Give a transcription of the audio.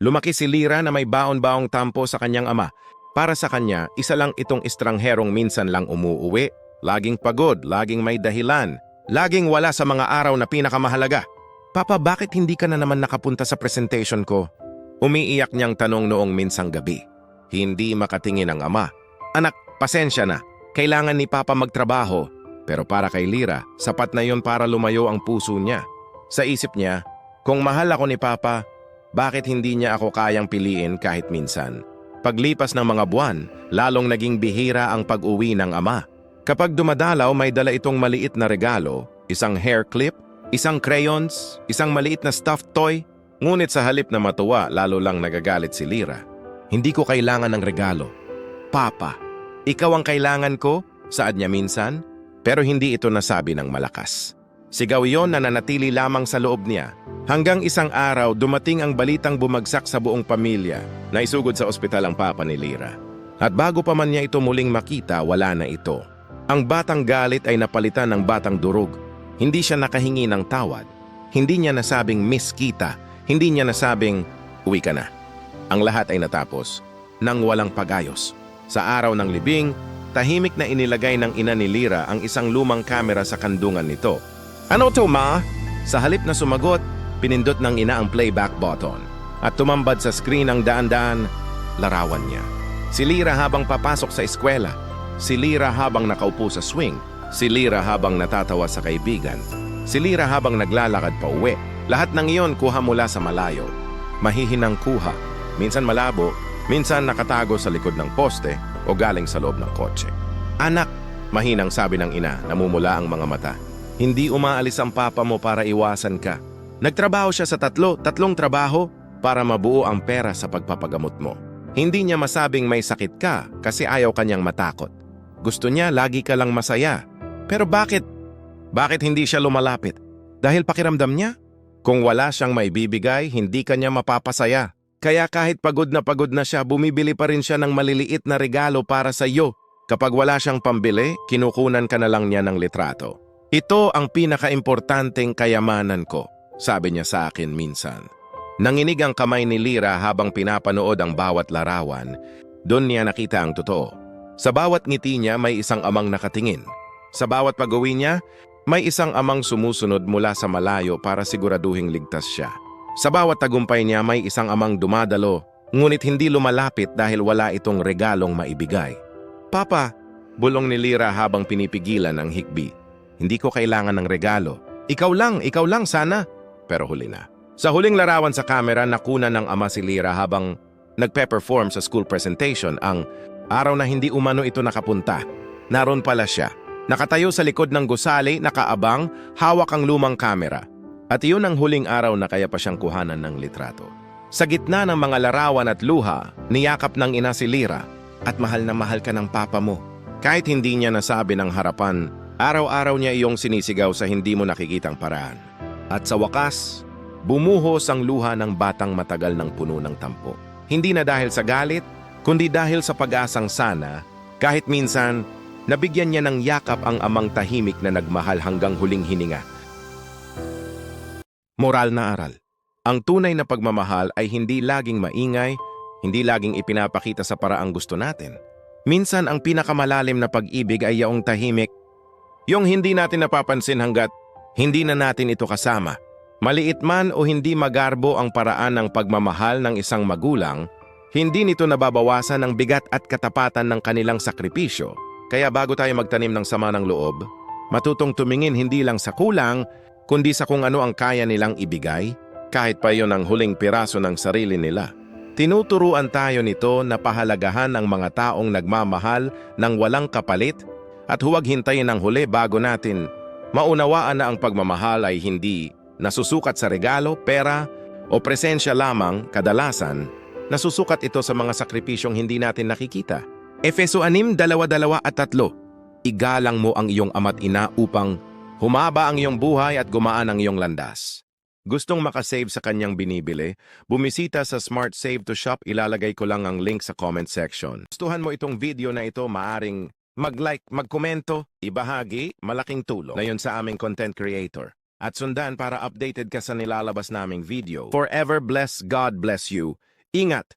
Lumaki si Lira na may baon-baong tampo sa kanyang ama. Para sa kanya, isa lang itong estrangherong minsan lang umuuwi, laging pagod, laging may dahilan, laging wala sa mga araw na pinakamahalaga. Papa, bakit hindi ka na naman nakapunta sa presentation ko? Umiiyak niyang tanong noong minsang gabi. Hindi makatingin ang ama. Anak, pasensya na. Kailangan ni Papa magtrabaho. Pero para kay Lira, sapat na yon para lumayo ang puso niya. Sa isip niya, kung mahal ako ni Papa, bakit hindi niya ako kayang piliin kahit minsan? Paglipas ng mga buwan, lalong naging bihira ang pag-uwi ng ama. Kapag dumadalaw, may dala itong maliit na regalo, isang hair clip, isang crayons, isang maliit na stuffed toy. Ngunit sa halip na matuwa, lalo lang nagagalit si Lira. Hindi ko kailangan ng regalo. Papa, ikaw ang kailangan ko, saad niya minsan, pero hindi ito nasabi ng malakas. Sigaw yon na nanatili lamang sa loob niya. Hanggang isang araw, dumating ang balitang bumagsak sa buong pamilya na isugod sa ospital ang papa ni Lira. At bago pa man niya ito muling makita, wala na ito. Ang batang galit ay napalitan ng batang durog. Hindi siya nakahingi ng tawad. Hindi niya nasabing miss kita. Hindi niya nasabing uwi ka na. Ang lahat ay natapos nang walang pagayos. Sa araw ng libing, tahimik na inilagay ng ina ni Lira ang isang lumang kamera sa kandungan nito. Ano to, ma? Sa halip na sumagot, pinindot ng ina ang playback button at tumambad sa screen ang daan-daan, larawan niya. Si Lira habang papasok sa eskwela, si Lira habang nakaupo sa swing, si Lira habang natatawa sa kaibigan, si Lira habang naglalakad pa uwi. Lahat ng iyon kuha mula sa malayo. Mahihinang kuha, minsan malabo, minsan nakatago sa likod ng poste o galing sa loob ng kotse. Anak, mahinang sabi ng ina, namumula ang mga mata. Hindi umaalis ang papa mo para iwasan ka. Nagtrabaho siya sa tatlong trabaho para mabuo ang pera sa pagpapagamot mo. Hindi niya masabing may sakit ka kasi ayaw kanyang matakot. Gusto niya lagi ka lang masaya. Pero bakit? Bakit hindi siya lumalapit? Dahil pakiramdam niya? Kung wala siyang maibibigay, hindi kanya mapapasaya. Kaya kahit pagod na siya, bumibili pa rin siya ng maliliit na regalo para sa iyo. Kapag wala siyang pambili, kinukunan ka na lang niya ng litrato. Ito ang pinakaimportanteng kayamanan ko, sabi niya sa akin minsan. Nanginig ang kamay ni Lira habang pinapanood ang bawat larawan. Doon niya nakita ang totoo. Sa bawat ngiti niya may isang amang nakatingin. Sa bawat pag-uwi niya, may isang amang sumusunod mula sa malayo para siguraduhing ligtas siya. Sa bawat tagumpay niya may isang amang dumadalo, ngunit hindi lumalapit dahil wala itong regalong maibigay. Papa, bulong ni Lira habang pinipigilan ang hikbi. Hindi ko kailangan ng regalo. Ikaw lang sana. Pero huli na. Sa huling larawan sa kamera, nakuna ng ama si Lira habang nagpe-perform sa school presentation ang araw na hindi umano ito nakapunta. Naroon pala siya. Nakatayo sa likod ng gusali, nakaabang, hawak ang lumang kamera. At iyon ang huling araw na kaya pa siyang kuhanan ng litrato. Sa gitna ng mga larawan at luha, niyakap ng ina si Lira at mahal na mahal ka ng papa mo. Kahit hindi niya nasabi ng harapan, araw-araw niya iyong sinisigaw sa hindi mo nakikitang paraan. At sa wakas, bumuhos ang luha ng batang matagal ng puno ng tampo. Hindi na dahil sa galit, kundi dahil sa pag-asang sana, kahit minsan, nabigyan niya ng yakap ang amang tahimik na nagmahal hanggang huling hininga. Moral na aral. Ang tunay na pagmamahal ay hindi laging maingay, hindi laging ipinapakita sa paraang gusto natin. Minsan ang pinakamalalim na pag-ibig ay yaong tahimik, yung hindi natin napapansin hanggat hindi na natin ito kasama. Maliit man o hindi magarbo ang paraan ng pagmamahal ng isang magulang, hindi nito nababawasan ang bigat at katapatan ng kanilang sakripisyo. Kaya bago tayo magtanim ng sama ng loob, matutong tumingin hindi lang sa kulang, kundi sa kung ano ang kaya nilang ibigay, kahit pa yon ang huling piraso ng sarili nila. Tinuturuan tayo nito na pahalagahan ang mga taong nagmamahal ng walang kapalit at huwag hintayin ang huli bago natin maunawaan na ang pagmamahal ay hindi nasusukat sa regalo, pera o presensya lamang. Kadalasan, nasusukat ito sa mga sakripisyong hindi natin nakikita. Efeso 6:22-3. Igalang mo ang iyong ama't ina upang humaba ang iyong buhay at gumaan ang iyong landas. Gustong makasave sa kanyang binibili? Bumisita sa Smart Save to Shop. Ilalagay ko lang ang link sa comment section. Gustuhan mo itong video na ito, maaring mag-like, magkomento, ibahagi, malaking tulong na yun sa aming content creator. At sundan para updated ka sa nilalabas naming video. Forever bless, God bless you. Ingat!